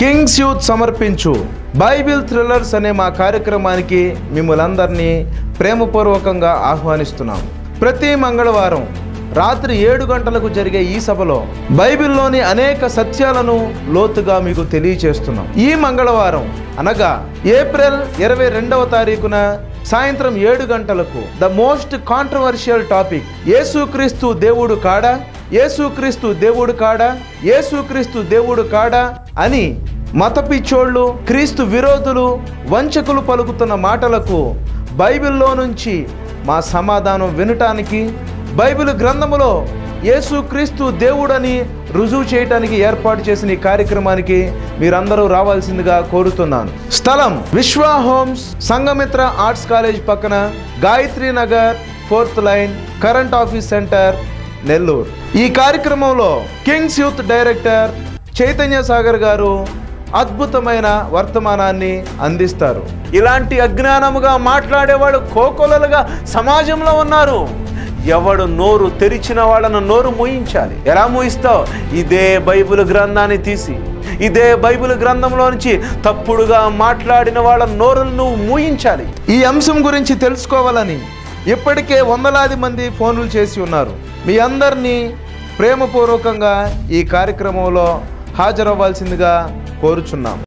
Kings youth సమర్పించు Bible thrillers అనే మా కార్యక్రమానికి మిమ్మల్ందరినీ ప్రేమపూర్వకంగా ఆహ్వానిస్తున్నాం. ప్రతి మంగళవారం రాత్రి 7 గంటలకు జరిగే ఈ సభలో బైబిల్లోని అనేక సత్యాలను లోతుగా మీకు తెలియచేస్తున్నాం. ఈ మంగళవారం అనగా ఏప్రిల్ 22వ తారీఖున సాయంత్రం 7 గంటలకు ద మోస్ట్ కాంట్రవర్షియల్ టాపిక్ యేసుక్రీస్తు దేవుడు కాడా, యేసుక్రీస్తు దేవుడు కాడా, యేసుక్రీస్తు దేవుడు కాడా అని మత పిచ్చోళ్ళు, క్రీస్తు విరోధులు, వంచకులు పలుకుతున్న మాటలకు బైబిల్లో నుంచి మా సమాధానం వినటానికి, బైబిల్ గ్రంథములో యేసుక్రీస్తు దేవుడని రుజువు చేయడానికి ఏర్పాటు చేసిన ఈ కార్యక్రమానికి మీరందరూ రావాల్సిందిగా కోరుతున్నాను. స్థలం విశ్వ హోమ్స్, సంఘమిత్ర ఆర్ట్స్ కాలేజ్ పక్కన, Gayatri Nagar, 4th line, current office centre, Nellore. ఈ కార్యక్రమంలో Kings youth director Chaitanya Sagar గారు అద్భుతమైన వర్తమానాన్ని అందిస్తారు. ఇలాంటి అజ్ఞానముగా మాట్లాడేవాడు కోకొలలుగా సమాజంలో ఉన్నారు. ఎవడు నోరు తెరిచిన వాళ్ళను నోరు మూయించాలి. ఎలా మూయిస్తావు? ఇదే బైబిల్ గ్రంథాన్ని తీసి, ఇదే బైబిల్ గ్రంథంలో నుంచి తప్పుడుగా మాట్లాడిన వాళ్ళ నోరును నువ్వు మూయించాలి. ఈ అంశం గురించి తెలుసుకోవాలని ఇప్పటికే వందలాది మంది ఫోన్లు చేసి ఉన్నారు. మీ అందరినీ ప్రేమపూర్వకంగా ఈ కార్యక్రమంలో హాజరవ్వాల్సిందిగా కోరుచున్నాం.